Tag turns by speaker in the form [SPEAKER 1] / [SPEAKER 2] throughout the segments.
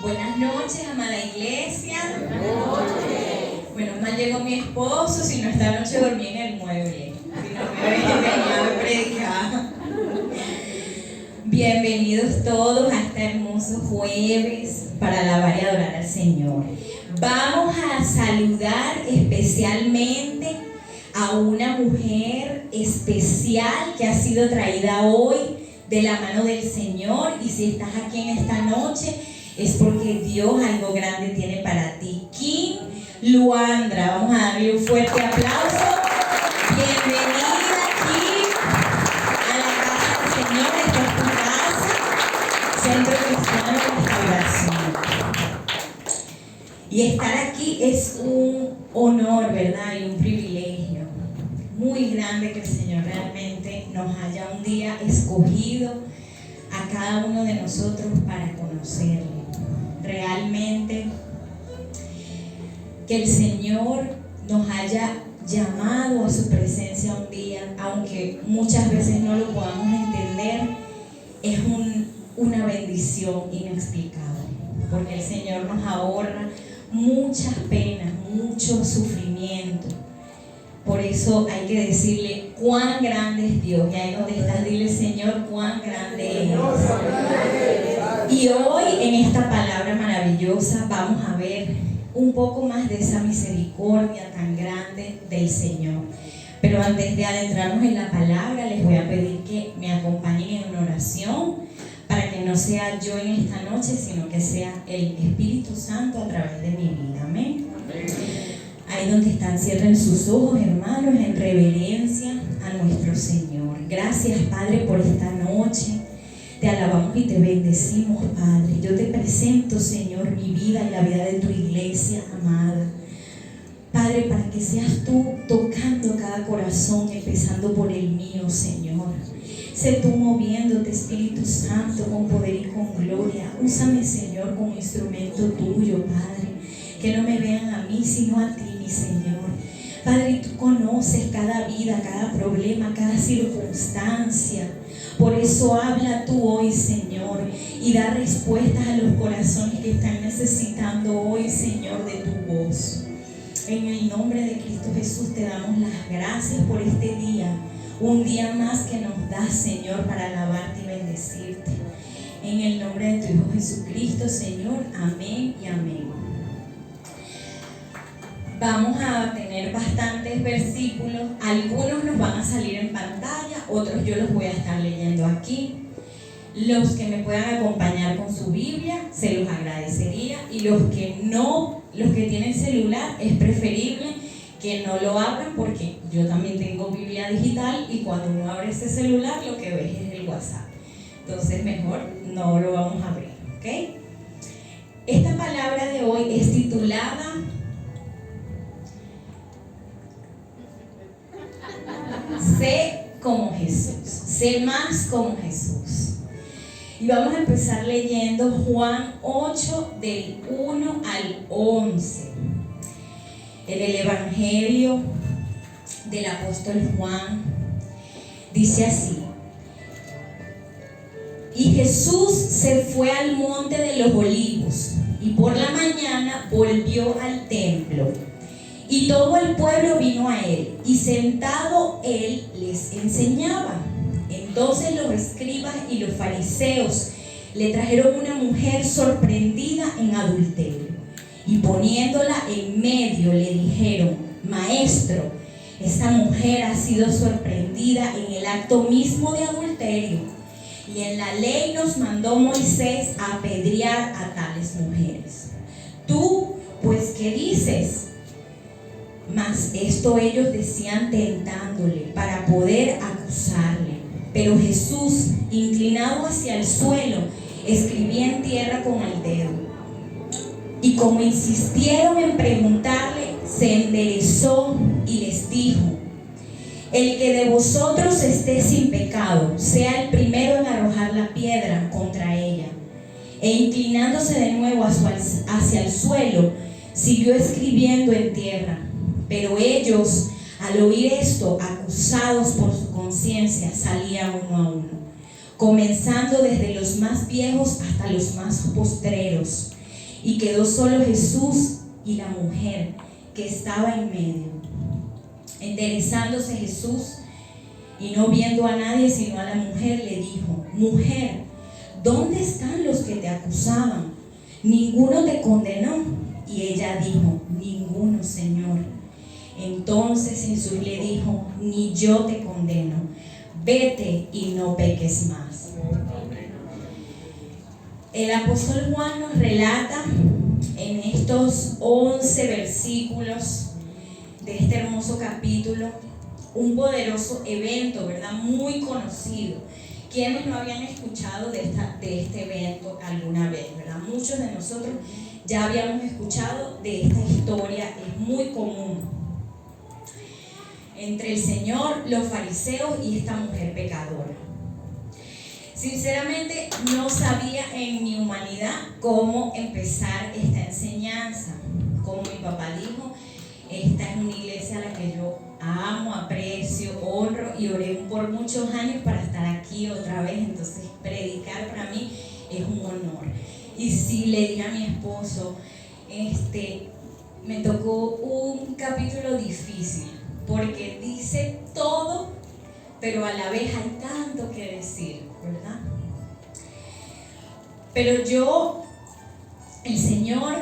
[SPEAKER 1] Buenas noches, amada iglesia. Buenas noches. Menos mal llegó mi esposo, si no esta noche dormí en el mueble. Si no me venía a predicar. Bienvenidos todos a este hermoso jueves para alabar y adorar al Señor. Vamos a saludar especialmente a una mujer especial que ha sido traída hoy de la mano del Señor. Y si estás aquí en esta noche, es porque Dios algo grande tiene para ti. Kim Luandra, vamos a darle un fuerte aplauso. Bienvenida, Kim, a la casa del Señor. Esta es tu casa, Centro Cristiano de Restauración. Y estar aquí es un honor, ¿verdad? Y un privilegio muy grande que el Señor realmente nos haya un día escogido a cada uno de nosotros para conocerle. Realmente que el Señor nos haya llamado a su presencia un día, aunque muchas veces no lo podamos entender, es una bendición inexplicable, porque el Señor nos ahorra muchas penas, mucho sufrimiento. Por eso hay que decirle cuán grande es Dios. Y ahí donde estás, dile: Señor, cuán grande es. Y hoy en esta palabra maravillosa vamos a ver un poco más de esa misericordia tan grande del Señor. Pero antes de adentrarnos en la palabra, les voy a pedir que me acompañen en una oración, para que no sea yo en esta noche, sino que sea el Espíritu Santo a través de mi vida. Amén. Ahí donde están, cierren sus ojos, hermanos, en reverencia a nuestro Señor. Gracias, Padre, por esta noche. Te alabamos y te bendecimos, Padre. Yo te presento, Señor, mi vida y la vida de tu iglesia amada. Padre, para que seas tú tocando cada corazón, empezando por el mío, Señor. Sé tú moviéndote, Espíritu Santo, con poder y con gloria. Úsame, Señor, como instrumento tuyo, Padre. Que no me vean a mí, sino a ti, mi Señor. Padre, tú conoces cada vida, cada problema, cada circunstancia. Por eso habla tú hoy, Señor, y da respuestas a los corazones que están necesitando hoy, Señor, de tu voz. En el nombre de Cristo Jesús te damos las gracias por este día. Un día más que nos das, Señor, para alabarte y bendecirte. En el nombre de tu Hijo Jesucristo, Señor. Amén y amén. Vamos a tener bastantes versículos. Algunos nos van a salir en pantalla, otros yo los voy a estar leyendo aquí. Los que me puedan acompañar con su Biblia, se los agradecería. Y los que no, los que tienen celular, es preferible que no lo abran, porque yo también tengo Biblia digital y cuando uno abre ese celular lo que ves es el WhatsApp. Entonces mejor no lo vamos a abrir, ¿ok? Esta palabra de hoy es titulada Sé como Jesús, sé más como Jesús. Y vamos a empezar leyendo Juan 8 del 1 al 11. En el Evangelio del apóstol Juan dice así: y Jesús se fue al monte de los olivos y por la mañana volvió al templo. Y todo el pueblo vino a él, y sentado él les enseñaba. Entonces los escribas y los fariseos le trajeron una mujer sorprendida en adulterio, y poniéndola en medio le dijeron: Maestro, esta mujer ha sido sorprendida en el acto mismo de adulterio, y en la ley nos mandó Moisés a apedrear a tales mujeres. Tú, pues, ¿qué dices? Mas esto ellos decían tentándole para poder acusarle. Pero Jesús, inclinado hacia el suelo, escribía en tierra con el dedo. Y como insistieron en preguntarle, se enderezó y les dijo: el que de vosotros esté sin pecado, sea el primero en arrojar la piedra contra ella. E inclinándose de nuevo hacia el suelo, siguió escribiendo en tierra. Pero ellos, al oír esto, acusados por su conciencia, salían uno a uno, comenzando desde los más viejos hasta los más postreros. y quedó solo Jesús y la mujer que estaba en medio. Enderezándose Jesús y no viendo a nadie sino a la mujer, le dijo: mujer, ¿dónde están los que te acusaban? ¿Ninguno te condenó? Y ella dijo: ninguno, Señor. Entonces Jesús le dijo: ni yo te condeno, vete y no peques más. El apóstol Juan nos relata en estos 11 versículos de este hermoso capítulo un poderoso evento, ¿verdad? Muy conocido. ¿Quiénes no habían escuchado de este evento alguna vez, verdad? Muchos de nosotros ya habíamos escuchado de esta historia, es muy común. Entre el Señor, los fariseos y esta mujer pecadora. Sinceramente, no sabía en mi humanidad cómo empezar esta enseñanza. Como mi papá dijo, esta es una iglesia a la que yo amo, aprecio, honro y oré por muchos años para estar aquí otra vez. Entonces, predicar para mí es un honor. Y sí, le dije a mi esposo, me tocó un capítulo difícil, porque dice todo, pero a la vez hay tanto que decir, ¿verdad? Pero el Señor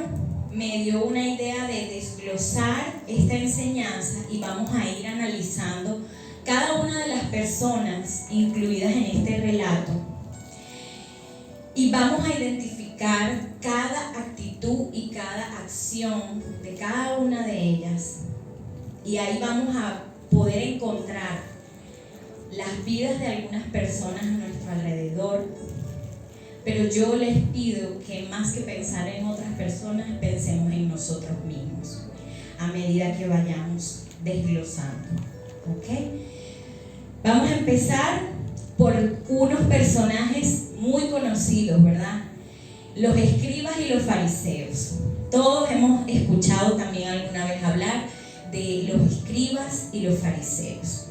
[SPEAKER 1] me dio una idea de desglosar esta enseñanza y vamos a ir analizando cada una de las personas incluidas en este relato y vamos a identificar cada actitud y cada acción de cada una de ellas, y ahí vamos a poder encontrar las vidas de algunas personas a nuestro alrededor. Pero yo les pido que más que pensar en otras personas, pensemos en nosotros mismos a medida que vayamos desglosando. ¿Ok? Vamos a empezar por unos personajes muy conocidos, ¿verdad? Los escribas y los fariseos. Todos hemos escuchado también alguna vez hablar de los escribas y los fariseos.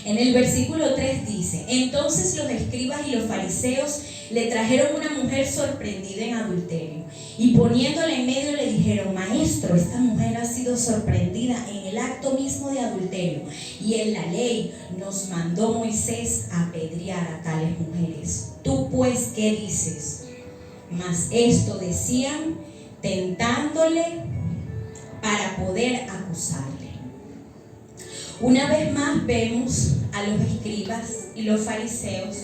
[SPEAKER 1] En el versículo 3 dice: entonces los escribas y los fariseos le trajeron una mujer sorprendida en adulterio, y poniéndola en medio le dijeron: maestro, esta mujer ha sido sorprendida en el acto mismo de adulterio, y en la ley nos mandó Moisés a apedrear a tales mujeres. ¿Tú pues qué dices? Mas esto decían tentándole para poder acusarle. Una vez más vemos a los escribas y los fariseos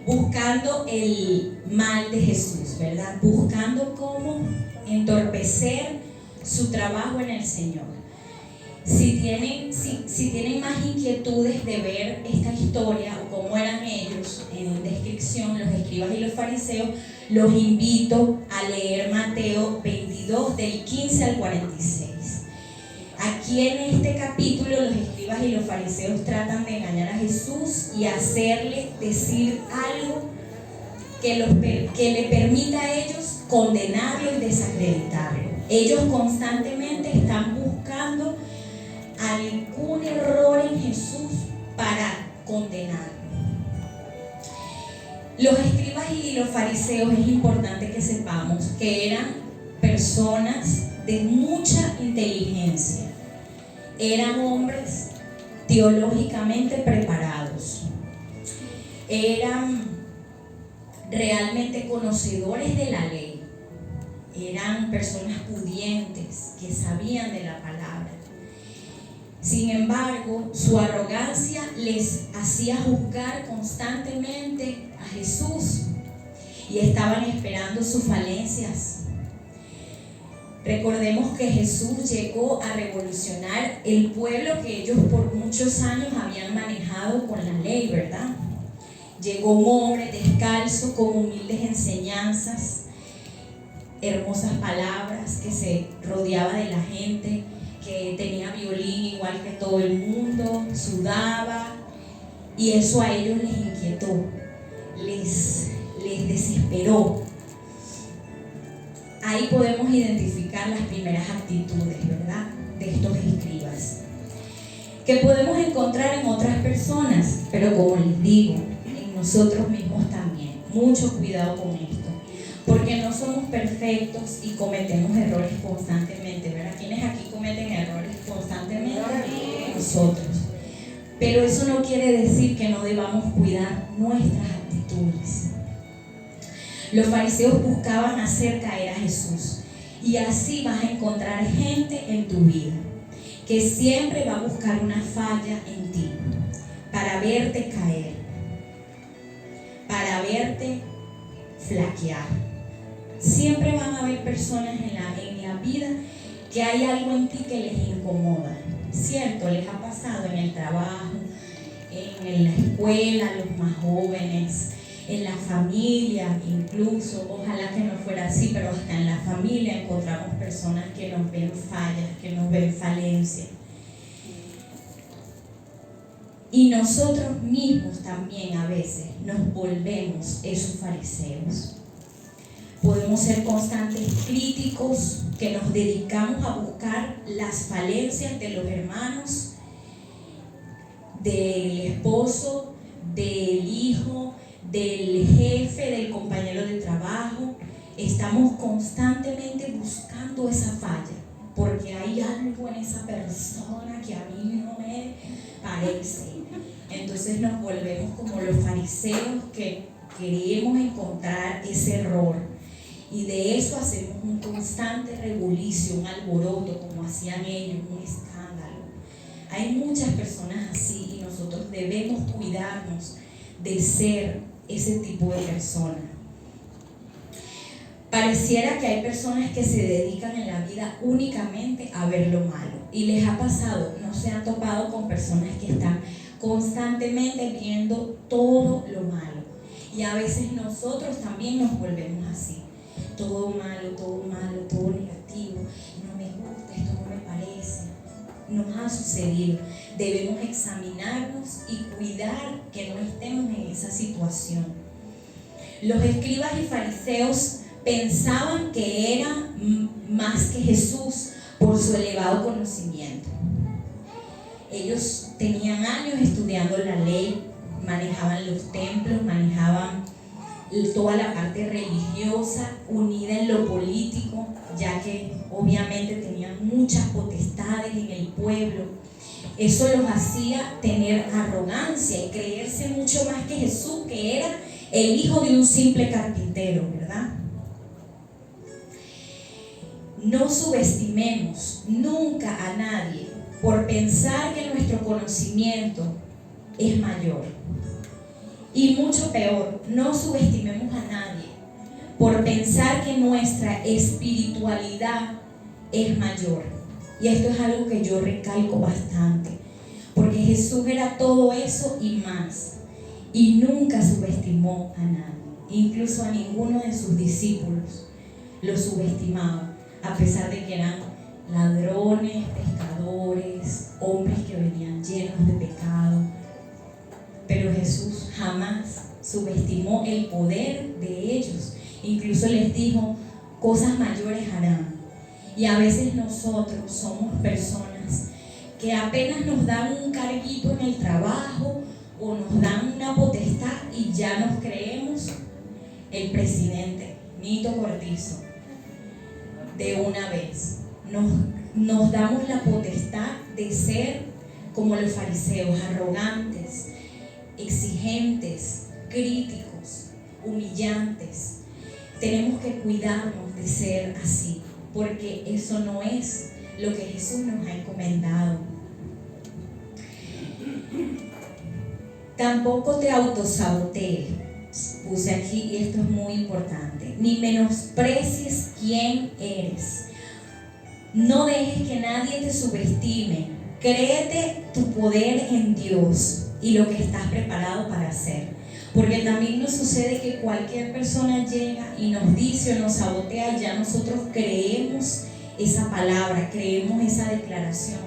[SPEAKER 1] buscando el mal de Jesús, ¿verdad? Buscando cómo entorpecer su trabajo en el Señor. Si tienen más inquietudes de ver esta historia o cómo eran ellos en descripción, los escribas y los fariseos, los invito a leer Mateo 22 del 15 al 46. Aquí en este capítulo los escribas y los fariseos tratan de engañar a Jesús y hacerle decir algo que le permita a ellos condenarlo y desacreditarlo. Ellos constantemente están buscando algún error en Jesús para condenarlo. Los escribas y los fariseos, es importante que sepamos que eran personas de mucha inteligencia. Eran hombres teológicamente preparados. Eran realmente conocedores de la ley. Eran personas pudientes que sabían de la palabra. Sin embargo, su arrogancia les hacía juzgar constantemente a Jesús y estaban esperando sus falencias. Recordemos que Jesús llegó a revolucionar el pueblo que ellos por muchos años habían manejado con la ley, ¿verdad? Llegó un hombre descalzo con humildes enseñanzas, hermosas palabras, que se rodeaba de la gente, que tenía violín igual que todo el mundo, sudaba, y eso a ellos les inquietó, les desesperó. Ahí podemos identificar las primeras actitudes, ¿verdad?, de estos escribas, que podemos encontrar en otras personas, pero como les digo, en nosotros mismos también. Mucho cuidado con esto, porque no somos perfectos y cometemos errores constantemente, ¿verdad? ¿Quiénes aquí cometen errores constantemente? Nosotros. Pero eso no quiere decir que no debamos cuidar nuestras actitudes. Los fariseos buscaban hacer caer a Jesús, y así vas a encontrar gente en tu vida que siempre va a buscar una falla en ti para verte caer, para verte flaquear. Siempre van a haber personas en la vida que hay algo en ti que les incomoda, ¿cierto? Les ha pasado en el trabajo, en la escuela, los más jóvenes, en la familia incluso. Ojalá que no fuera así, pero hasta en la familia encontramos personas que nos ven fallas, que nos ven falencias. Y nosotros mismos también a veces nos volvemos esos fariseos. Podemos ser constantes críticos que nos dedicamos a buscar las falencias de los hermanos, del esposo, del hijo, del jefe, del compañero de trabajo. Estamos constantemente buscando esa falla, porque hay algo en esa persona que a mí no me parece. Entonces nos volvemos como los fariseos que queremos encontrar ese error, y de eso hacemos un constante rebulicio, un alboroto, como hacían ellos, un escándalo. Hay muchas personas así, y nosotros debemos cuidarnos de ser ese tipo de persona. Pareciera que hay personas que se dedican en la vida únicamente a ver lo malo, y les ha pasado, no se han topado con personas que están constantemente viendo todo lo malo, y a veces nosotros también nos volvemos así, todo malo, todo negativo, no me gusta, esto no me parece. Nos ha sucedido. Debemos examinarnos y cuidar que no estemos en esa situación. Los escribas y fariseos pensaban que eran más que Jesús por su elevado conocimiento. Ellos tenían años estudiando la ley, manejaban los templos, manejaban toda la parte religiosa unida en lo político, ya que obviamente tenían muchas potestades en el pueblo. Eso los hacía tener arrogancia y creerse mucho más que Jesús, que era el hijo de un simple carpintero, ¿verdad? No subestimemos nunca a nadie por pensar que nuestro conocimiento es mayor. Y mucho peor, no subestimemos a nadie por pensar que nuestra espiritualidad es mayor. Y esto es algo que yo recalco bastante, porque Jesús era todo eso y más, y nunca subestimó a nadie, incluso a ninguno de sus discípulos lo subestimaba, a pesar de que eran ladrones, pescadores, hombres que venían llenos de pecado. Pero Jesús jamás subestimó el poder de ellos. Incluso les dijo, cosas mayores harán. Y a veces nosotros somos personas que apenas nos dan un carguito en el trabajo o nos dan una potestad y ya nos creemos el presidente, Nito Cortizo, de una vez. Nos damos la potestad de ser como los fariseos, arrogantes, exigentes, críticos, humillantes. Tenemos que cuidarnos de ser así, porque eso no es lo que Jesús nos ha encomendado. Tampoco te autosabotees, puse aquí, y esto es muy importante, ni menosprecies quién eres. No dejes que nadie te subestime. Créete tu poder en Dios y lo que estás preparado para hacer, porque también nos sucede que cualquier persona llega y nos dice o nos sabotea y ya nosotros creemos esa palabra, creemos esa declaración.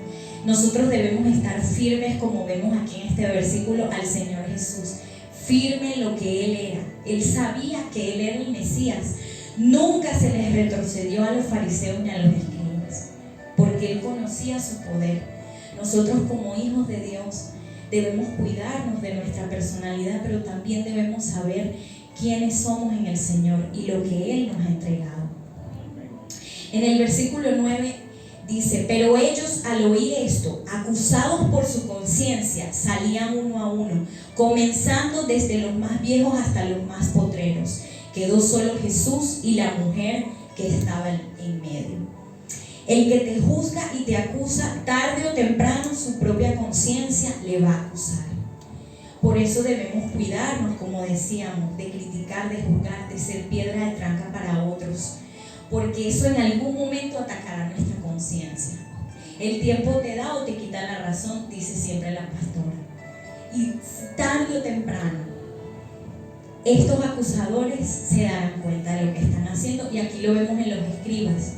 [SPEAKER 1] Nosotros debemos estar firmes, como vemos aquí en este versículo, al Señor Jesús, firme en lo que Él era. Él sabía que Él era el Mesías. Nunca se les retrocedió a los fariseos ni a los escribas, porque Él conocía su poder. Nosotros como hijos de Dios debemos cuidarnos de nuestra personalidad, pero también debemos saber quiénes somos en el Señor y lo que Él nos ha entregado. En el versículo 9 dice: pero ellos al oír esto, acusados por su conciencia, salían uno a uno, comenzando desde los más viejos hasta los más potreros. Quedó solo Jesús y la mujer que estaba en medio. El que te juzga y te acusa, tarde o temprano su propia conciencia le va a acusar. Por eso debemos cuidarnos, como decíamos, de criticar, de juzgar, de ser piedra de tranca para otros, porque eso en algún momento atacará nuestra conciencia. El tiempo te da o te quita la razón, dice siempre la pastora. Y tarde o temprano, estos acusadores se darán cuenta de lo que están haciendo, y aquí lo vemos en los escribas.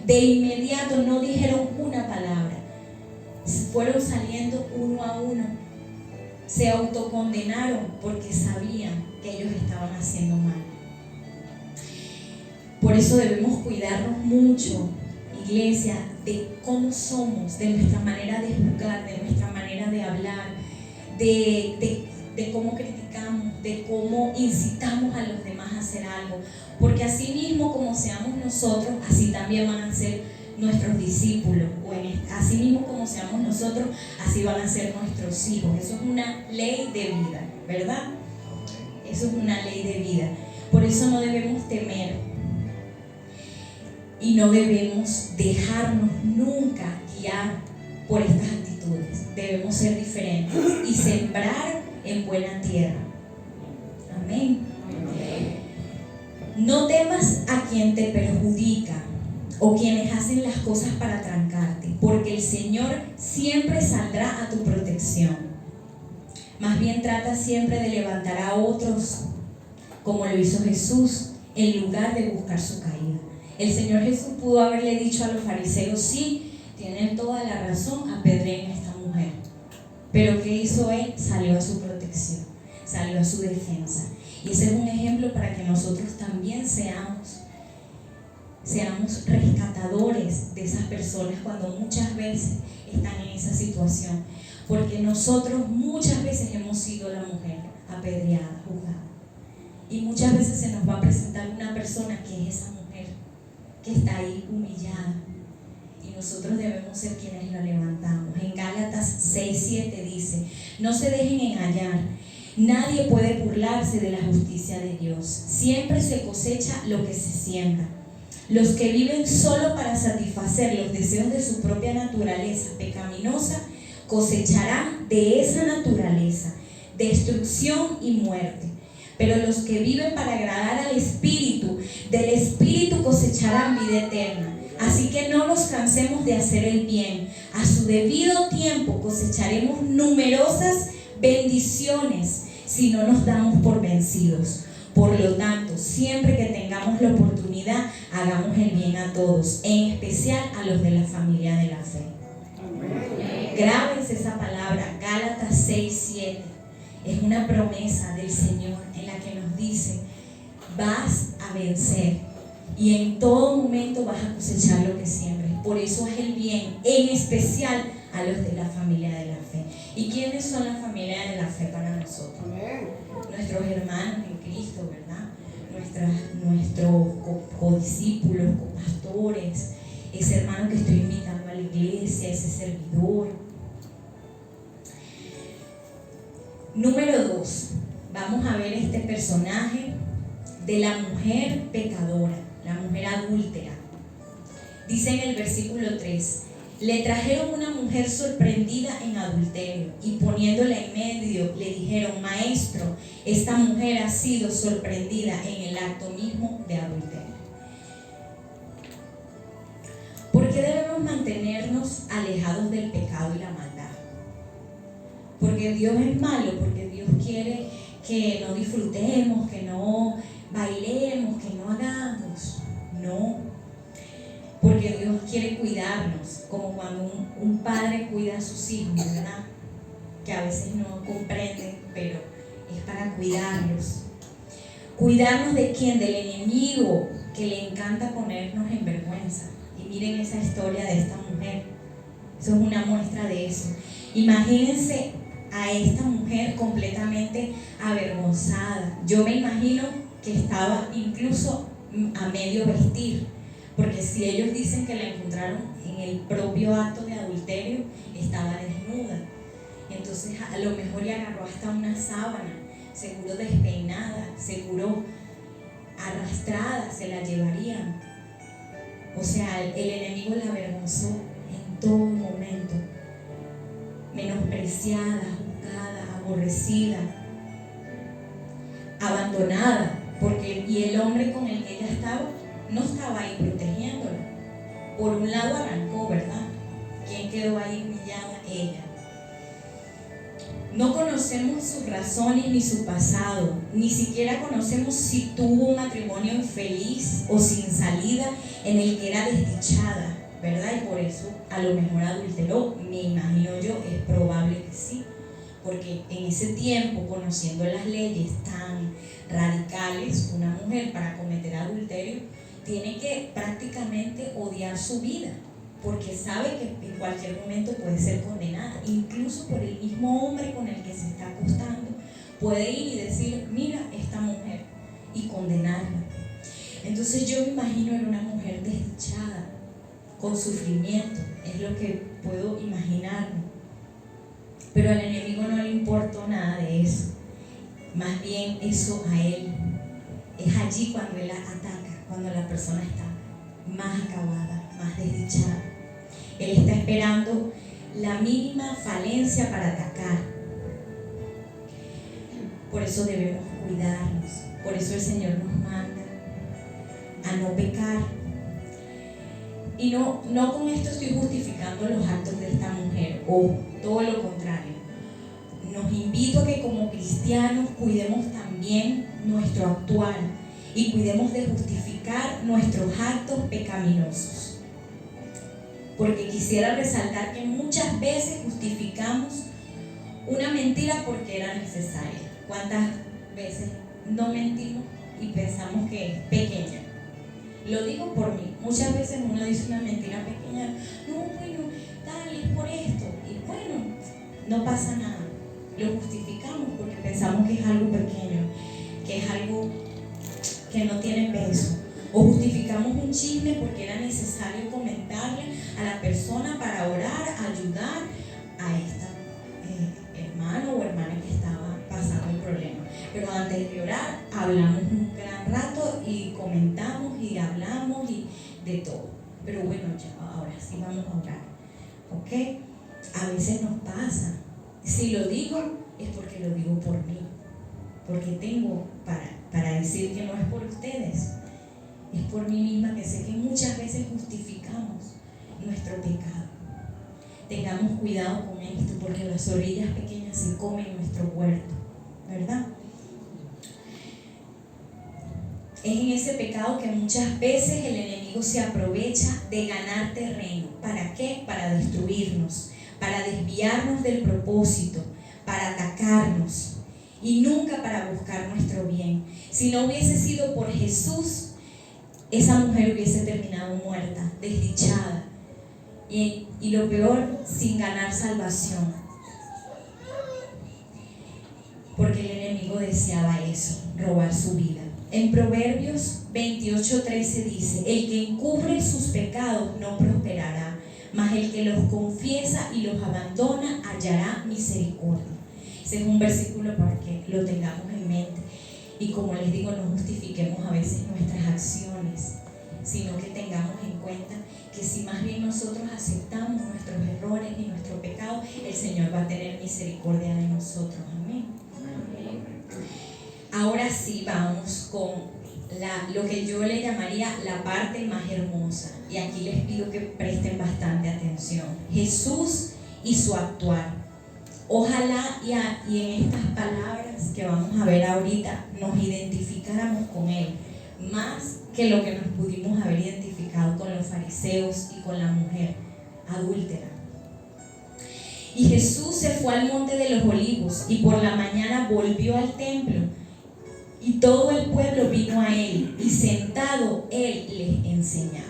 [SPEAKER 1] De inmediato no dijeron una palabra, fueron saliendo uno a uno, se autocondenaron porque sabían que ellos estaban haciendo mal. Por eso debemos cuidarnos mucho, iglesia, de cómo somos, de nuestra manera de juzgar, de nuestra manera de hablar, de cómo criticamos, de cómo incitamos a los demás a hacer algo, porque así mismo como seamos nosotros, así también van a ser nuestros discípulos, o así mismo como seamos nosotros, así van a ser nuestros hijos. Eso es una ley de vida, ¿verdad? Eso es una ley de vida. Por eso no debemos temer y no debemos dejarnos nunca guiar por estas actitudes. Debemos ser diferentes y sembrar en buena tierra. Amén. No temas a quien te perjudica o quienes hacen las cosas para trancarte, porque el Señor siempre saldrá a tu protección. Más bien trata siempre de levantar a otros, como lo hizo Jesús, en lugar de buscar su caída. El Señor Jesús pudo haberle dicho a los fariseos: sí, tienen toda la razón, apedreen a esta mujer. Pero ¿qué hizo Él? Salió a su protección, salió a su defensa. Y ese es un ejemplo para que nosotros también seamos rescatadores de esas personas cuando muchas veces están en esa situación. Porque nosotros muchas veces hemos sido la mujer apedreada, juzgada. Y muchas veces se nos va a presentar una persona que es esa mujer, que está ahí humillada. Y nosotros debemos ser quienes la levantamos. En Gálatas 6:7 dice: no se dejen engañar. Nadie puede burlarse de la justicia de Dios. Siempre se cosecha lo que se siembra. Los que viven solo para satisfacer los deseos de su propia naturaleza pecaminosa cosecharán de esa naturaleza destrucción y muerte. Pero los que viven para agradar al Espíritu, del Espíritu cosecharán vida eterna. Así que no nos cansemos de hacer el bien. A su debido tiempo cosecharemos numerosas bendiciones si no nos damos por vencidos. Por lo tanto, siempre que tengamos la oportunidad, hagamos el bien a todos, en especial a los de la familia de la fe. Amén. Grábense esa palabra, Gálatas 6:7. Es una promesa del Señor en la que nos dice: vas a vencer y en todo momento vas a cosechar lo que siembres. Por eso es el bien, en especial a los de la familia de la fe. ¿Y quiénes son la familia de la fe para nosotros? Amén. Nuestros hermanos en Cristo, ¿verdad? Nuestros codiscípulos, copastores, ese hermano que estoy invitando a la iglesia, ese servidor. Número 2, vamos a ver este personaje de la mujer pecadora, la mujer adúltera. Dice en el versículo 3: le trajeron una mujer sorprendida en adulterio y poniéndola en medio le dijeron: maestro, esta mujer ha sido sorprendida en el acto mismo de adulterio. ¿Por qué debemos mantenernos alejados del pecado y la maldad? Porque Dios es malo, porque Dios quiere que no disfrutemos, que no bailemos, que no hagamos. No, porque Dios quiere cuidarnos, como cuando un padre cuida a sus hijos, ¿verdad? Que a veces no comprenden, pero es para cuidarlos. ¿Cuidarnos de quién? Del enemigo, que le encanta ponernos en vergüenza. Y miren esa historia de esta mujer. Eso es una muestra de eso. Imagínense a esta mujer completamente avergonzada. Yo me imagino que estaba incluso a medio vestir, porque si ellos dicen que la encontraron en el propio acto de adulterio, estaba desnuda. Entonces a lo mejor le agarró hasta una sábana, seguro despeinada, seguro arrastrada, se la llevarían. O sea, el enemigo la avergonzó en todo momento, menospreciada, juzgada, aborrecida, abandonada, y el hombre con el que ella estaba no estaba ahí protegiéndola. Por un lado arrancó, ¿verdad? ¿Quién quedó ahí humillada? Ella. No conocemos sus razones ni su pasado, ni siquiera conocemos si tuvo un matrimonio infeliz o sin salida en el que era desdichada, ¿verdad? Y por eso a lo mejor adulteró, me imagino yo, es probable que sí, porque en ese tiempo, conociendo las leyes tan radicales, una mujer para cometer adulterio tiene que prácticamente odiar su vida, porque sabe que en cualquier momento puede ser condenada, incluso por el mismo hombre con el que se está acostando, puede ir y decir, mira esta mujer, y condenarla. Entonces yo me imagino en una mujer desdichada, con sufrimiento, es lo que puedo imaginarme. Pero al enemigo no le importó nada de eso, más bien eso a él. Es allí cuando él ataca, cuando la persona está más acabada, más desdichada. Él está esperando la mínima falencia para atacar. Por eso debemos cuidarnos, por eso el Señor nos manda a no pecar. Y no con esto estoy justificando los actos de esta mujer, o todo lo contrario. Nos invito a que como cristianos cuidemos también nuestro actuar y cuidemos de justificar nuestros actos pecaminosos. Porque quisiera resaltar que muchas veces justificamos una mentira porque era necesaria. ¿Cuántas veces no mentimos y pensamos que es pequeña? Lo digo por mí. Muchas veces uno dice una mentira pequeña. No, bueno, tal, es por esto. Y bueno, no pasa nada. Lo justificamos porque pensamos que es algo pequeño, que es algo que no tiene peso. O justificamos un chisme porque era necesario comentarle a la persona para orar, ayudar a esta hermano o hermana que estaba pasando el problema. Pero antes de orar, hablamos un gran rato y comentamos y hablamos y de todo. Pero bueno, ya ahora sí vamos a orar. ¿Ok? A veces nos pasa. Si lo digo, es porque lo digo por mí. Porque tengo para decir que no es por ustedes. Es por mí misma, que sé que muchas veces justificamos nuestro pecado. Tengamos cuidado con esto, porque las orillas pequeñas se comen nuestro huerto, ¿verdad? Es en ese pecado que muchas veces el enemigo se aprovecha de ganar terreno. ¿Para qué? Para destruirnos, para desviarnos del propósito, para atacarnos y nunca para buscar nuestro bien. Si no hubiese sido por Jesús, esa mujer hubiese terminado muerta, desdichada y lo peor, sin ganar salvación, porque el enemigo deseaba eso, robar su vida. En Proverbios 28:13 dice: el que encubre sus pecados no prosperará, mas el que los confiesa y los abandona hallará misericordia. Ese es un versículo para que lo tengamos en mente. Y como les digo, no justifiquemos a veces nuestras acciones, sino que tengamos en cuenta que si más bien nosotros aceptamos nuestros errores y nuestro pecado, el Señor va a tener misericordia de nosotros. Amén. Ahora sí vamos con lo que yo le llamaría la parte más hermosa. Y aquí les pido que presten bastante atención. Jesús y su actuar. Ojalá y en estas palabras que vamos a ver ahorita nos identificáramos con Él, más que lo que nos pudimos haber identificado con los fariseos y con la mujer adúltera. Y Jesús se fue al monte de los olivos y por la mañana volvió al templo y todo el pueblo vino a Él y sentado Él les enseñaba.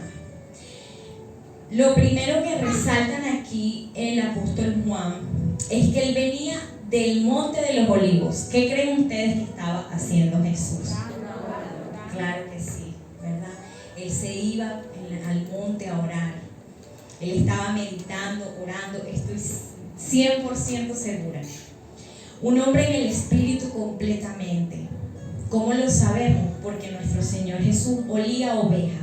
[SPEAKER 1] Lo primero que resaltan aquí el apóstol Juan es que Él venía del Monte de los Olivos, ¿qué creen ustedes que estaba haciendo Jesús? Claro que sí, ¿verdad? Él se iba al monte a orar. Él estaba meditando, orando, estoy 100% segura. Un hombre en el Espíritu completamente. ¿Cómo lo sabemos? Porque nuestro Señor Jesús olía oveja.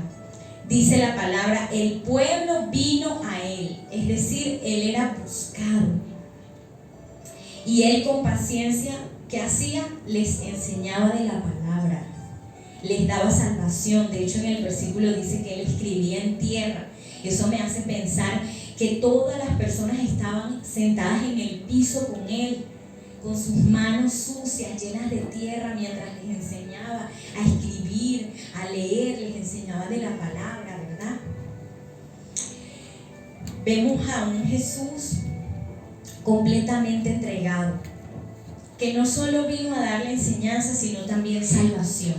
[SPEAKER 1] Dice la palabra, el pueblo vino a él, es decir, él era buscado. Y él con paciencia, ¿qué hacía? Les enseñaba de la palabra, les daba salvación. De hecho, en el versículo dice que él escribía en tierra. Eso me hace pensar que todas las personas estaban sentadas en el piso con él, con sus manos sucias, llenas de tierra, mientras les enseñaba a escribir, a leer, les enseñaba de la palabra, ¿verdad? Vemos a un Jesús completamente entregado, que no solo vino a darle enseñanza, sino también salvación.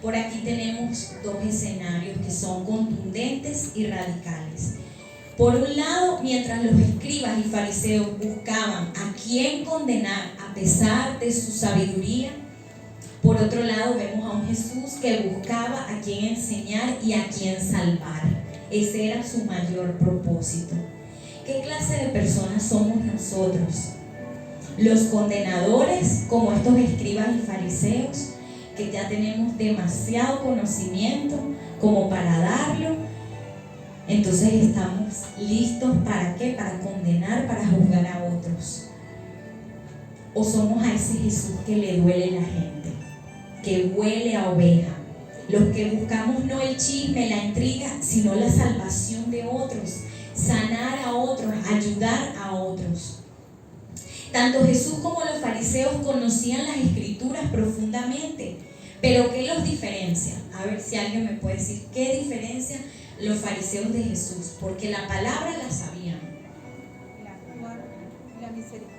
[SPEAKER 1] Por aquí tenemos dos escenarios que son contundentes y radicales. Por un lado, mientras los escribas y fariseos buscaban a quién condenar a pesar de su sabiduría, por otro lado vemos a un Jesús que buscaba a quién enseñar y a quién salvar. Ese era su mayor propósito. ¿Qué clase de personas somos nosotros? Los condenadores, como estos escribas y fariseos, que ya tenemos demasiado conocimiento como para darlo. Entonces estamos listos ¿para qué? Para condenar, para juzgar a otros. O somos a ese Jesús que le duele la gente, que huele a oveja. Los que buscamos no el chisme, la intriga, sino la salvación de otros, sanar a otros, ayudar a otros. Tanto Jesús como los fariseos conocían las escrituras profundamente, pero ¿qué los diferencia? A ver si alguien me puede decir, ¿qué diferencia los fariseos de Jesús? Porque la palabra la sabían.
[SPEAKER 2] La misericordia.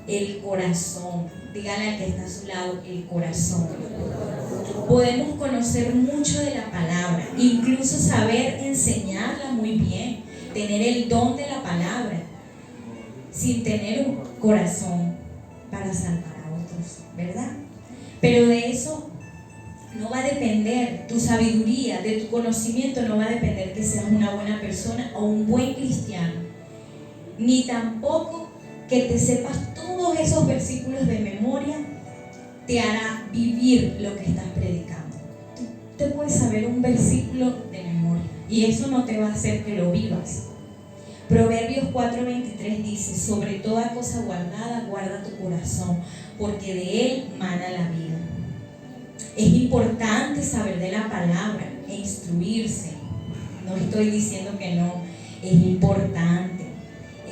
[SPEAKER 1] El corazón, dígale al que está a su lado, el corazón. Podemos conocer mucho de la palabra, incluso saber enseñarla muy bien, tener el don de la palabra, sin tener un corazón para salvar a otros, ¿verdad? Pero de eso no va a depender tu sabiduría, de tu conocimiento, no va a depender que seas una buena persona o un buen cristiano, ni tampoco que te sepas todos esos versículos de memoria te hará vivir lo que estás predicando. Tú te puedes saber un versículo de memoria y eso no te va a hacer que lo vivas. Proverbios 4:23 dice, sobre toda cosa guardada, guarda tu corazón, porque de él mana la vida. Es importante saber de la palabra e instruirse. No estoy diciendo que no, es importante,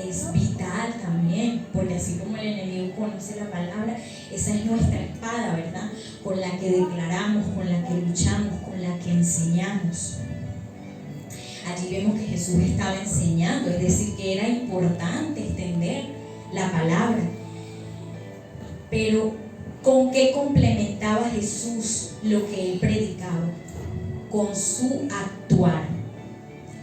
[SPEAKER 1] es vital también, porque así como el enemigo conoce la palabra, esa es nuestra espada, ¿verdad? Con la que declaramos, con la que luchamos, con la que enseñamos. Allí vemos que Jesús estaba enseñando, es decir, que era importante extender la palabra. Pero, ¿con qué complementaba Jesús lo que él predicaba? Con su actuar.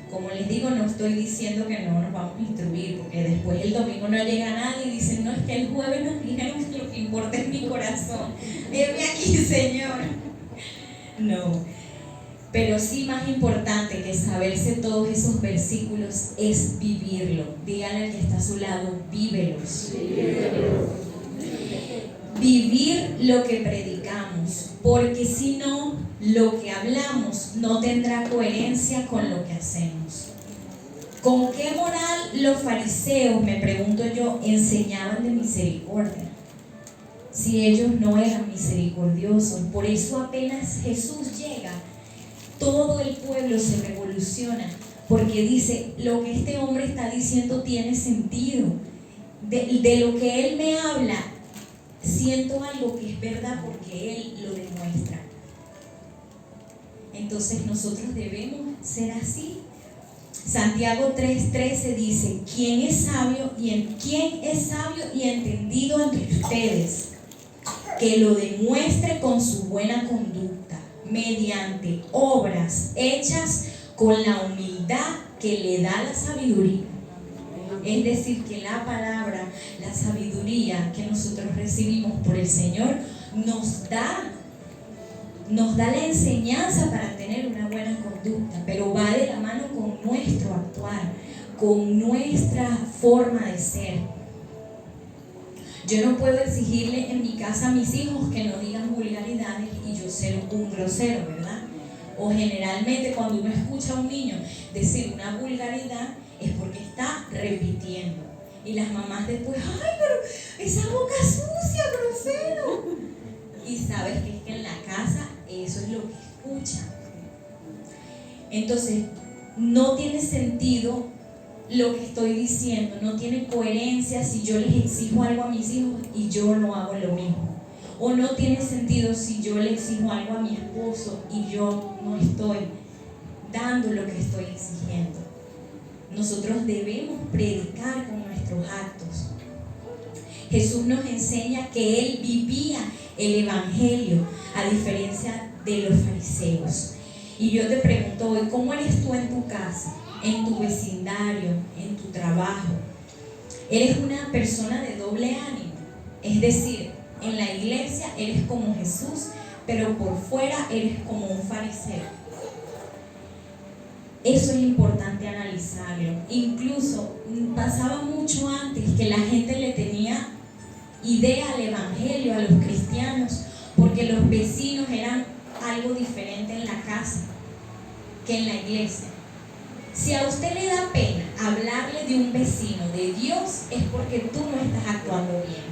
[SPEAKER 1] Como les digo, no estoy diciendo que no nos vamos a instruir, porque después el domingo no llega nadie y dice, no, es que el jueves nos dijeron que lo que importa es mi corazón. Heme aquí, Señor. No. Pero sí, más importante que saberse todos esos versículos es vivirlo. Dígale al que está a su lado, vívelos. Vivir lo que predicamos, porque si no, lo que hablamos no tendrá coherencia con lo que hacemos. ¿Con qué moral los fariseos, me pregunto yo, enseñaban de misericordia? Si ellos no eran misericordiosos. Por eso apenas Jesús llega, todo el pueblo se revoluciona, porque dice, lo que este hombre está diciendo tiene sentido. De lo que él me habla, siento algo que es verdad porque él lo demuestra. Entonces nosotros debemos ser así. Santiago 3:13 dice, ¿quién es sabio y entendido entre ustedes? Que lo demuestre con su buena conducta, mediante obras hechas con la humildad que le da la sabiduría. Es decir, que la palabra, la sabiduría que nosotros recibimos por el Señor nos da la enseñanza para tener una buena conducta, pero va de la mano con nuestro actuar, con nuestra forma de ser. Yo no puedo exigirle en mi casa a mis hijos que no digan vulgaridades y yo ser un grosero, ¿verdad? O generalmente cuando uno escucha a un niño decir una vulgaridad es porque está repitiendo. Y las mamás después, ¡ay, pero esa boca sucia, grosero! Y sabes que es que en la casa eso es lo que escuchan. Entonces, no tiene sentido lo que estoy diciendo, no tiene coherencia si yo les exijo algo a mis hijos y yo no hago lo mismo. O no tiene sentido si yo le exijo algo a mi esposo y yo no estoy dando lo que estoy exigiendo. Nosotros debemos predicar con nuestros actos. Jesús nos enseña que Él vivía el Evangelio, a diferencia de los fariseos. Y yo te pregunto hoy, ¿cómo eres tú en tu casa, en tu vecindario, en tu trabajo? ¿Eres una persona de doble ánimo? Es decir, en la iglesia eres como Jesús, pero por fuera eres como un fariseo. Eso es importante analizarlo. Incluso pasaba mucho antes que la gente le tenía idea al evangelio, a los cristianos, porque los vecinos eran algo diferente en la casa que en la iglesia. Si a usted le da pena hablarle de un vecino de Dios, es porque tú no estás actuando bien.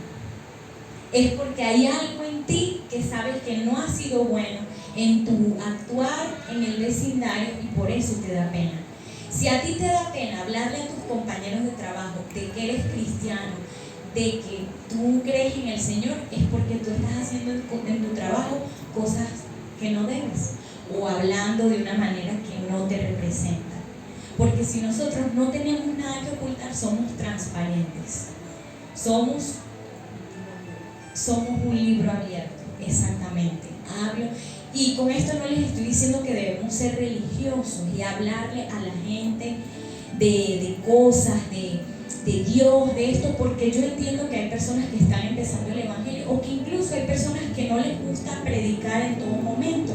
[SPEAKER 1] Es porque hay algo en ti que sabes que no ha sido bueno en tu actuar en el vecindario y por eso te da pena. Si a ti te da pena hablarle a tus compañeros de trabajo de que eres cristiano, de que tú crees en el Señor, es porque tú estás haciendo en tu trabajo cosas que no debes o hablando de una manera que no te representa. Porque si nosotros no tenemos nada que ocultar, somos transparentes. Somos un libro abierto, exactamente. Hablo, y con esto no les estoy diciendo que debemos ser religiosos y hablarle a la gente de cosas, de Dios, de esto, porque yo entiendo que hay personas que están empezando el evangelio o que incluso hay personas que no les gusta predicar en todo momento,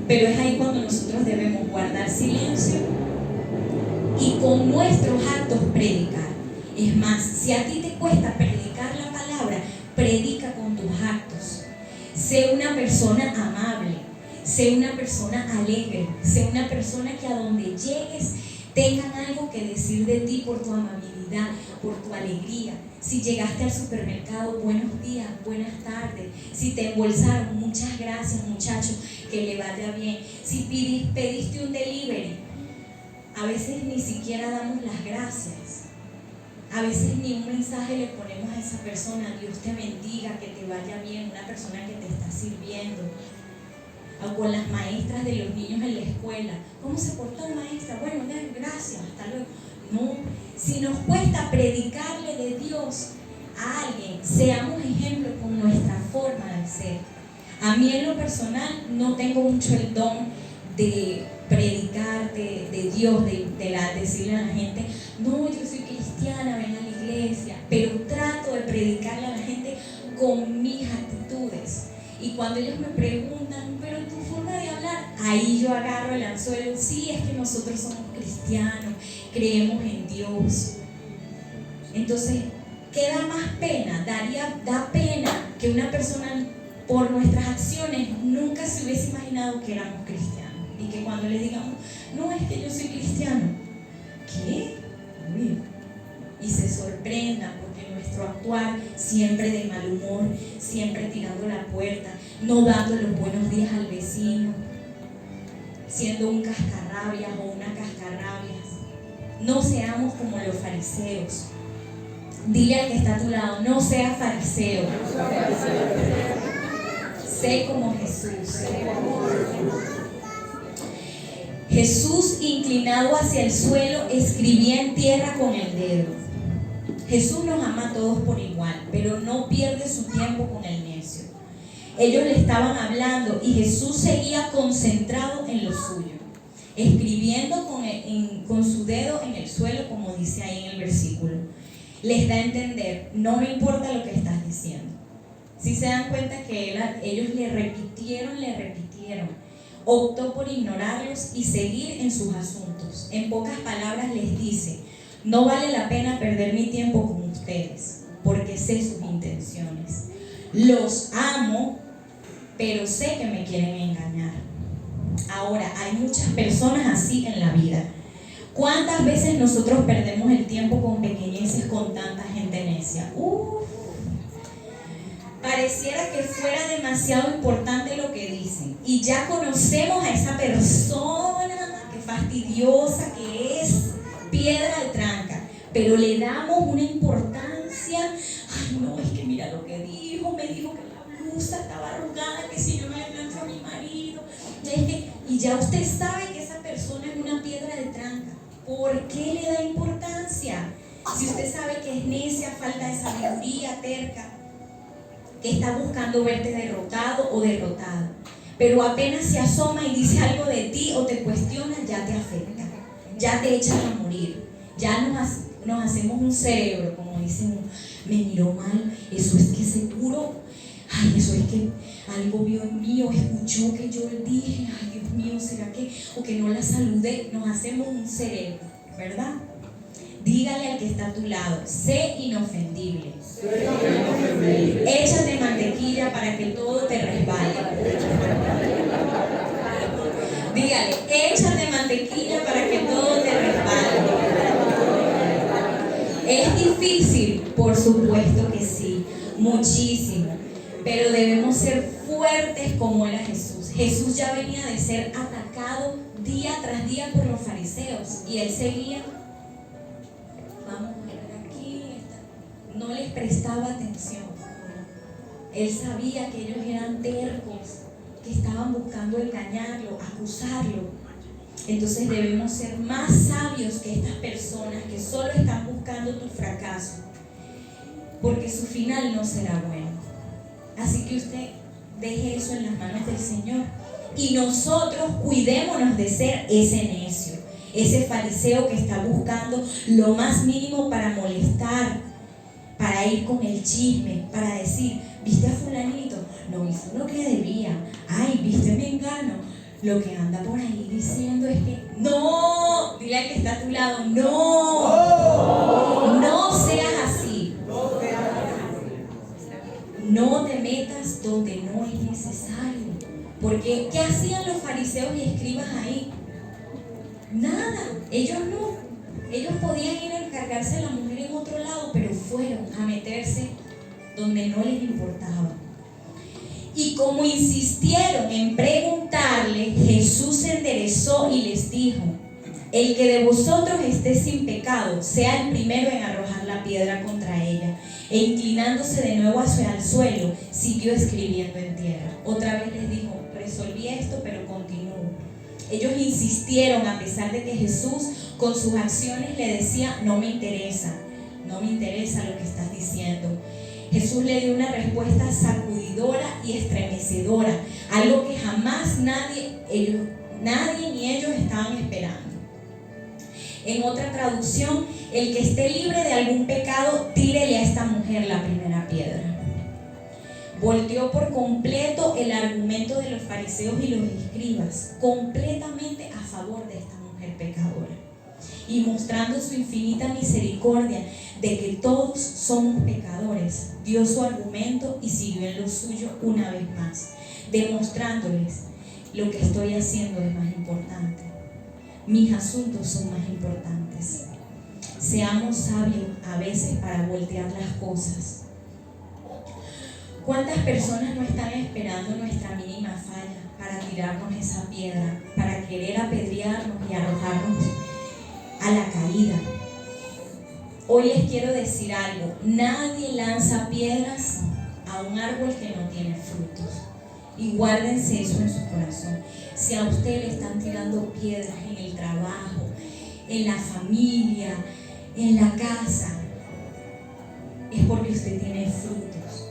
[SPEAKER 1] pero es ahí cuando nosotros debemos guardar silencio y con nuestros actos predicar. Es más, si a ti te cuesta predicar la palabra, predica con tus actos. Sé una persona amable, sé una persona alegre, sé una persona que a donde llegues tengan algo que decir de ti por tu amabilidad, por tu alegría. Si llegaste al supermercado, buenos días, buenas tardes. Si te embolsaron, muchas gracias, muchacho, que le vaya bien. Si pediste un delivery, a veces ni siquiera damos las gracias. A veces ni un mensaje le ponemos a esa persona, Dios te bendiga, que te vaya bien, una persona que te está sirviendo. O con las maestras de los niños en la escuela, ¿cómo se portó maestra? Bueno, gracias, hasta luego. No, si nos cuesta predicarle de Dios a alguien, seamos ejemplo con nuestra forma de ser. A mí en lo personal no tengo mucho el don de predicar de Dios, decirle a la gente, no, yo soy cristiana, ven a la iglesia, pero trato de predicarle a la gente con mis actitudes. Y cuando ellos me preguntan, pero tu forma de hablar, ahí yo agarro el anzuelo. Sí, es que nosotros somos cristianos, creemos en Dios. Entonces, ¿qué da más pena? Da pena que una persona por nuestras acciones nunca se hubiese imaginado que éramos cristianos. Y que cuando le digamos, no, es que yo soy cristiano, ¿qué? Uy. Y se sorprenda porque nuestro actuar siempre de mal humor, siempre tirando la puerta, no dando los buenos días al vecino, siendo un cascarrabias o una cascarrabias. No seamos como los fariseos. Dile al que está a tu lado, no seas fariseo. Sé como Jesús. Jesús, inclinado hacia el suelo, escribía en tierra con el dedo. Jesús nos ama a todos por igual, pero no pierde su tiempo con el necio. Ellos le estaban hablando y Jesús seguía concentrado en lo suyo. escribiendo con su dedo en el suelo, como dice ahí en el versículo. Les da a entender, no me importa lo que estás diciendo. Si se dan cuenta que ellos le repitieron, optó por ignorarlos y seguir en sus asuntos. En pocas palabras les dice, no vale la pena perder mi tiempo con ustedes, porque sé sus intenciones. Los amo, pero sé que me quieren engañar. Ahora, hay muchas personas así en la vida. ¿Cuántas veces nosotros perdemos el tiempo con pequeñeces con tanta gente necia? Pareciera que fuera demasiado importante lo que dicen y ya conocemos a esa persona que fastidiosa, que es piedra de tranca, pero le damos una importancia. Ay, no, es que mira lo que dijo, me dijo que la blusa estaba arrugada, que si yo no le plancho a mi marido, y ya usted sabe que esa persona es una piedra de tranca. ¿Por qué le da importancia? Si usted sabe que es necia, falta de sabiduría, terca, que está buscando verte derrotado o derrotada, pero apenas se asoma y dice algo de ti o te cuestiona, ya te afecta, ya te echan a morir, ya nos hacemos un cerebro, como dicen, me miró mal, eso es que seguro, ay, eso es que algo vio en mí o escuchó que yo le dije, ay Dios mío, ¿será que? O que no la saludé, nos hacemos un cerebro, ¿verdad? Dígale al que está a tu lado, sé inofendible. Échate mantequilla para que todo te resbale. Dígale, échate mantequilla para que todo te resbale. ¿Es difícil? Por supuesto que sí, muchísimo. Pero debemos ser fuertes como era Jesús. Jesús ya venía de ser atacado día tras día por los fariseos y él seguía. Vamos a ver aquí, no les prestaba atención. Él sabía que ellos eran tercos, que estaban buscando engañarlo, acusarlo. Entonces debemos ser más sabios que estas personas que solo están buscando tu fracaso, porque su final no será bueno. Así que usted deje eso en las manos del Señor y nosotros cuidémonos de ser ese necio, ese fariseo que está buscando lo más mínimo para molestar, para ir con el chisme, para decir, ¿viste a fulanito? No hizo lo que debía. Ay, ¿viste mengano? Lo que anda por ahí diciendo es que no, dile al que está a tu lado, no seas así. No te metas donde no es necesario. Porque, ¿qué hacían los fariseos y escribas ahí? Nada, ellos podían ir a encargarse de la mujer en otro lado, pero fueron a meterse donde no les importaba. Y como insistieron en preguntarle, Jesús se enderezó y les dijo, el que de vosotros esté sin pecado, sea el primero en arrojar la piedra contra ella. E inclinándose de nuevo hacia el suelo, siguió escribiendo en tierra. Otra vez les dijo, resolví esto, pero continúo. Ellos insistieron a pesar de que Jesús con sus acciones le decía, no me interesa lo que estás diciendo. Jesús le dio una respuesta sacudidora y estremecedora, algo que jamás nadie ni ellos estaban esperando. En otra traducción, el que esté libre de algún pecado, tírele a esta mujer la primera piedra. Volteó por completo el argumento de los fariseos y los escribas, completamente a favor de esta mujer pecadora. Y mostrando su infinita misericordia de que todos somos pecadores, dio su argumento y siguió en lo suyo una vez más, demostrándoles lo que estoy haciendo es más importante. Mis asuntos son más importantes. Seamos sabios a veces para voltear las cosas. ¿Cuántas personas no están esperando nuestra mínima falla para tirarnos esa piedra, para querer apedrearnos y arrojarnos a la caída? Hoy les quiero decir algo, nadie lanza piedras a un árbol que no tiene frutos. Y guárdense eso en su corazón. Si a usted le están tirando piedras en el trabajo, en la familia, en la casa, es porque usted tiene frutos.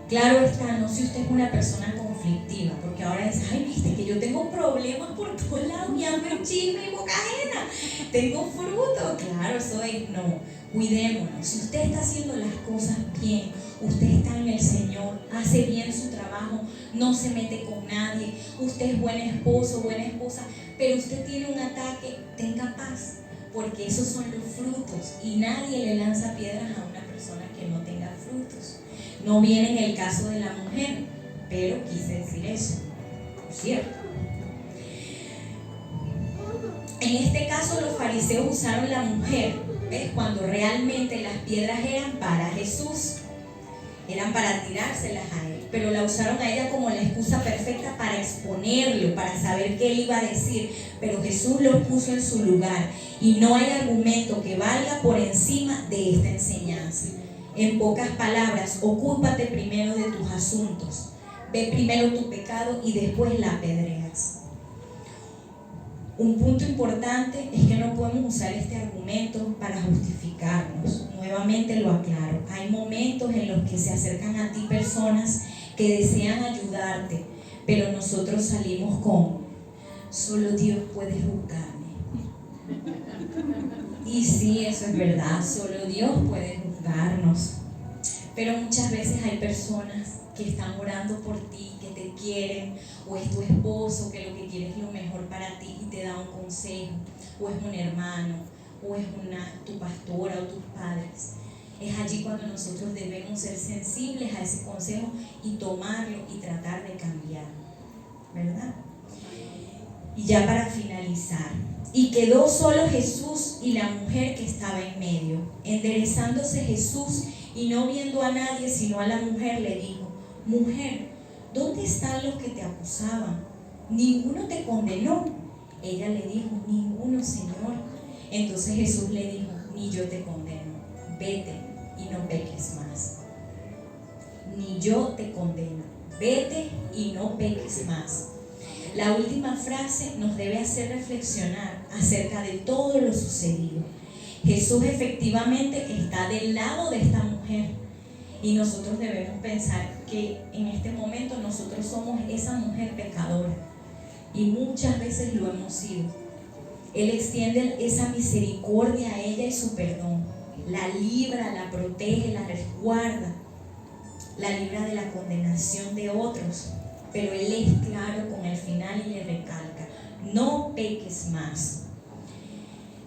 [SPEAKER 1] Claro está, no si usted es una persona con conflictiva, porque ahora es, ay, viste que yo tengo problemas por todos lados y ando en chisme y boca ajena, tengo fruto, claro, eso es, no, cuidémonos. Si usted está haciendo las cosas bien, usted está en el Señor, hace bien su trabajo, no se mete con nadie, usted es buen esposo, buena esposa, pero usted tiene un ataque, tenga paz, porque esos son los frutos y nadie le lanza piedras a una persona que no tenga frutos. No viene en el caso de la mujer, pero quise decir eso, ¿cierto? En este caso los fariseos usaron la mujer, ¿ves? Cuando realmente las piedras eran para Jesús, eran para tirárselas a él, pero la usaron a ella como la excusa perfecta para exponerlo, para saber qué él iba a decir, pero Jesús lo puso en su lugar y no hay argumento que valga por encima de esta enseñanza. En pocas palabras, ocúpate primero de tus asuntos, ve primero tu pecado y después la apedreas. Un punto importante es que no podemos usar este argumento para justificarnos. Nuevamente lo aclaro. Hay momentos en los que se acercan a ti personas que desean ayudarte, pero nosotros salimos con: solo Dios puede juzgarme. Y sí, eso es verdad, solo Dios puede juzgarnos. Pero muchas veces hay personas que están orando por ti, que te quieren, o es tu esposo que lo que quiere es lo mejor para ti y te da un consejo, o es un hermano, o es tu pastora o tus padres. Es allí cuando nosotros debemos ser sensibles a ese consejo y tomarlo y tratar de cambiar, ¿verdad? Y ya para finalizar, y quedó solo Jesús y la mujer que estaba en medio. Enderezándose Jesús y no viendo a nadie sino a la mujer, le dijo: mujer, ¿dónde están los que te acusaban? ¿Ninguno te condenó? Ella le dijo: ninguno, Señor. Entonces Jesús le dijo: ni yo te condeno, vete y no peques más. Ni yo te condeno, vete y no peques más. La última frase nos debe hacer reflexionar acerca de todo lo sucedido. Jesús efectivamente está del lado de esta mujer y nosotros debemos pensar que en este momento nosotros somos esa mujer pecadora y muchas veces lo hemos sido. Él extiende esa misericordia a ella y su perdón, la libra, la protege, la resguarda, la libra de la condenación de otros, pero Él es claro con el final y le recalca: no peques más.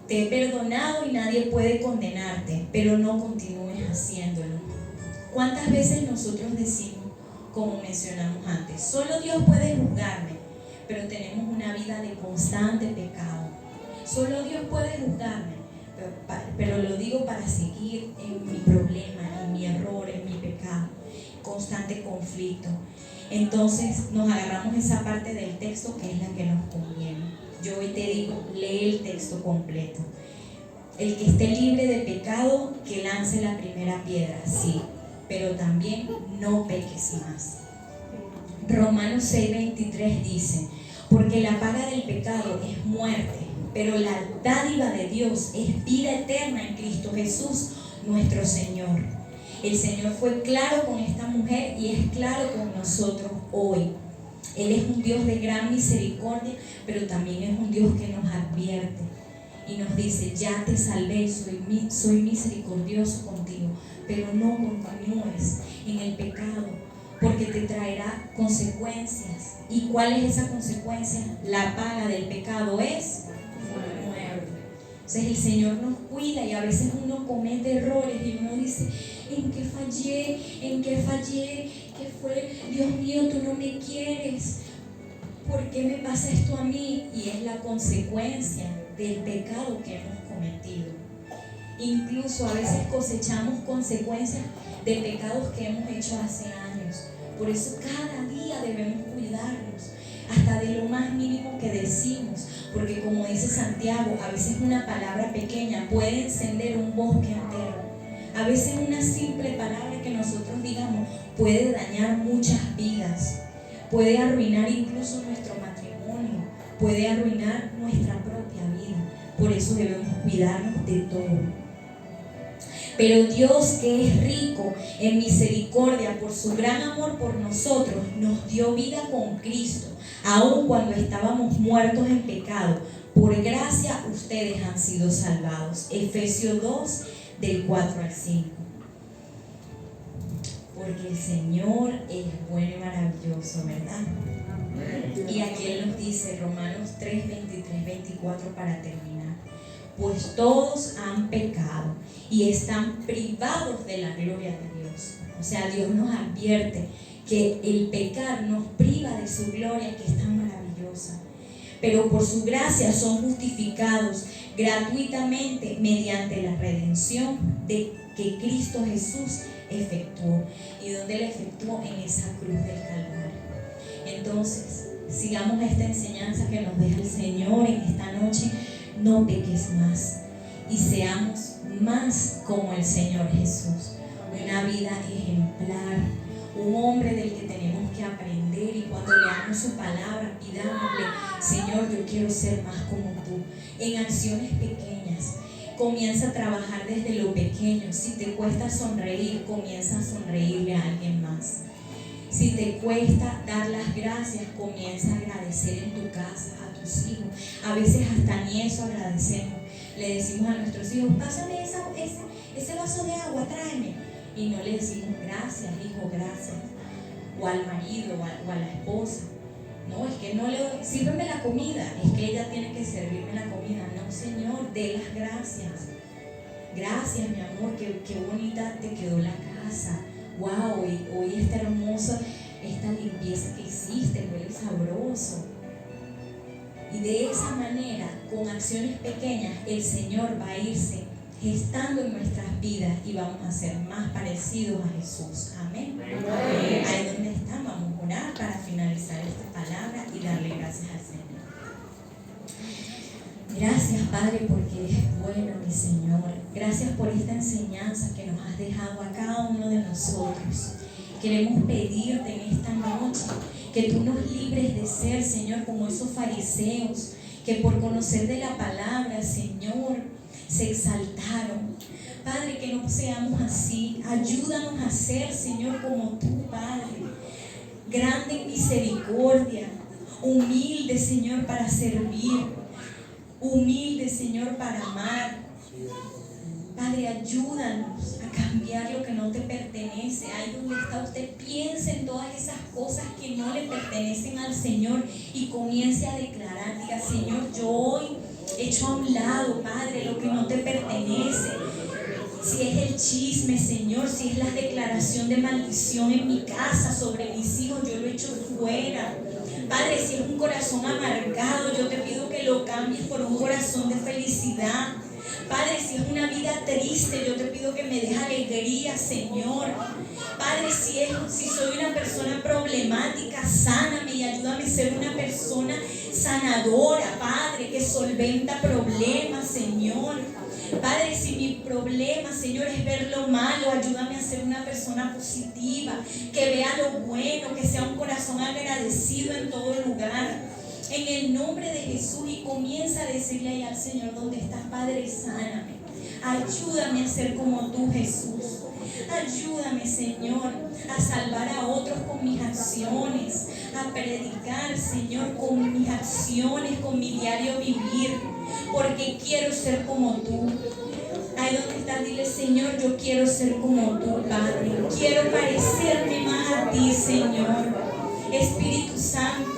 [SPEAKER 1] Te he perdonado y nadie puede condenarte, pero no continúes haciéndolo. ¿Cuántas veces nosotros decimos, como mencionamos antes, solo Dios puede juzgarme, pero tenemos una vida de constante pecado? Solo Dios puede juzgarme, pero lo digo para seguir en mi problema, en mi error, en mi pecado, constante conflicto. Entonces nos agarramos esa parte del texto que es la que nos conviene. Yo hoy te digo, lee el texto completo. El que esté libre de pecado, que lance la primera piedra, sí, pero también no peques más. Romanos 6:23 dice: porque la paga del pecado es muerte, pero la dádiva de Dios es vida eterna en Cristo Jesús, nuestro Señor. El Señor fue claro con esta mujer y es claro con nosotros hoy. Él es un Dios de gran misericordia, pero también es un Dios que nos advierte y nos dice: ya te salvé, soy misericordioso contigo, pero no continúes en el pecado, porque te traerá consecuencias. ¿Y cuál es esa consecuencia? La paga del pecado es muerte. Entonces el Señor nos cuida y a veces uno comete errores y uno dice: ¿en qué fallé? ¿En qué fallé? ¿Qué fue? Dios mío, tú no me quieres. ¿Por qué me pasa esto a mí? Y es la consecuencia del pecado que hemos cometido. Incluso a veces cosechamos consecuencias de pecados que hemos hecho hace años. Por eso cada día debemos cuidarnos, hasta de lo más mínimo que decimos, porque como dice Santiago, a veces una palabra pequeña puede encender un bosque entero. A veces una simple palabra que nosotros digamos puede dañar muchas vidas, puede arruinar incluso nuestro matrimonio, puede arruinar nuestra propia vida. Por eso debemos cuidarnos de todo. Pero Dios, que es rico en misericordia por su gran amor por nosotros, nos dio vida con Cristo, aun cuando estábamos muertos en pecado. Por gracia ustedes han sido salvados. Efesios 2, del 4 al 5. Porque el Señor es bueno y maravilloso, ¿verdad? Y aquí Él nos dice, Romanos 3, 23, 24, para terminar. Pues todos han pecado y están privados de la gloria de Dios. O sea, Dios nos advierte que el pecar nos priva de su gloria, que es tan maravillosa. Pero por su gracia son justificados gratuitamente mediante la redención de que Cristo Jesús efectuó. ¿Y dónde la efectuó? En esa cruz del Calvario. Entonces, sigamos esta enseñanza que nos deja el Señor en esta noche. No peques más y seamos más como el Señor Jesús. Una vida ejemplar, un hombre del que tenemos que aprender, y cuando leamos su palabra, pidámosle: Señor, yo quiero ser más como tú. En acciones pequeñas, comienza a trabajar desde lo pequeño. Si te cuesta sonreír, comienza a sonreírle a alguien más. Si te cuesta dar las gracias, comienza a agradecer en tu casa a tus hijos. A veces hasta ni eso agradecemos. Le decimos a nuestros hijos: pásame ese vaso de agua, tráeme. Y no le decimos: gracias, hijo, gracias. O al marido, o a la esposa. No, es que no le doy, sírveme la comida. Es que ella tiene que servirme la comida. No, Señor, dé las gracias. Gracias, mi amor, qué bonita te quedó la casa. Wow, hoy está hermosa esta limpieza que hiciste, huele sabroso. Y de esa manera, con acciones pequeñas, el Señor va a irse gestando en nuestras vidas y vamos a ser más parecidos a Jesús. Amén. Amén. Ahí donde están, vamos a orar para finalizar esta palabra y darle gracias al Señor. Gracias, Padre, porque eres bueno, mi Señor. Gracias por esta enseñanza que nos has dejado a cada uno de nosotros. Queremos pedirte en esta noche que tú nos libres de ser, Señor, como esos fariseos que por conocer de la palabra, Señor, se exaltaron. Padre, que no seamos así. Ayúdanos a ser, Señor, como tú, Padre. Grande en misericordia, humilde, Señor, para servir, humilde, Señor, para amar. Padre, ayúdanos a cambiar lo que no te pertenece. Ahí donde está usted, piense en todas esas cosas que no le pertenecen al Señor y comience a declarar. Diga: Señor, yo hoy echo a un lado, Padre, lo que no te pertenece. Si es el chisme, Señor, si es la declaración de maldición en mi casa sobre mis hijos, yo lo echo fuera. Padre, si es un corazón amargado, yo te pido que lo cambies por un corazón de felicidad. Padre, si es una vida triste, yo te pido que me des alegría, Señor. Padre, si soy una persona problemática, sáname y ayúdame a ser una persona sanadora, Padre, que solventa problemas, Señor. Padre, si mi problema, Señor, es ver lo malo, ayúdame a ser una persona positiva, que vea lo bueno, que sea un corazón agradecido en todo lugar. En el nombre de Jesús, y comienza a decirle ahí al Señor: ¿dónde estás, Padre? Sáname. Ayúdame a ser como tú, Jesús. Ayúdame, Señor, a salvar a otros con mis acciones, a predicar, Señor, con mis acciones, con mi diario vivir, porque quiero ser como tú. Ahí donde estás, dile: Señor, yo quiero ser como tú, Padre. Quiero parecerme más a ti, Señor. Espíritu Santo,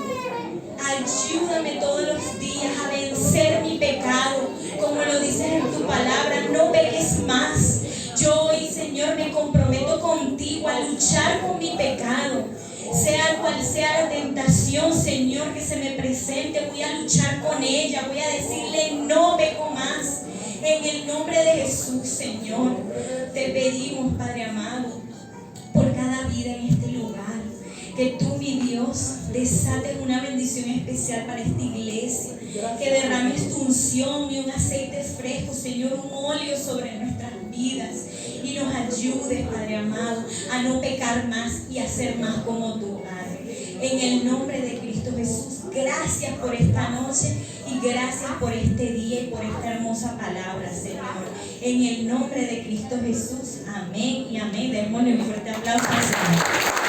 [SPEAKER 1] ayúdame todos los días a vencer mi pecado, como lo dices en tu palabra. No peques más. Yo hoy, Señor, me comprometo contigo a luchar con mi pecado. Sea cual sea la tentación, Señor, que se me presente, voy a luchar con ella. Voy a decirle: no peco más. En el nombre de Jesús, Señor, te pedimos, Padre amado, por cada vida en este lugar, que tú, mi Dios, desates una bendición especial para esta iglesia, que derrames tu unción y un aceite fresco, Señor, un óleo sobre nuestras vidas, y nos ayudes, Padre amado, a no pecar más y a ser más como tú, Padre. En el nombre de Cristo Jesús, gracias por esta noche y gracias por este día y por esta hermosa palabra, Señor. En el nombre de Cristo Jesús, amén y amén. Démosle un fuerte aplauso al Señor.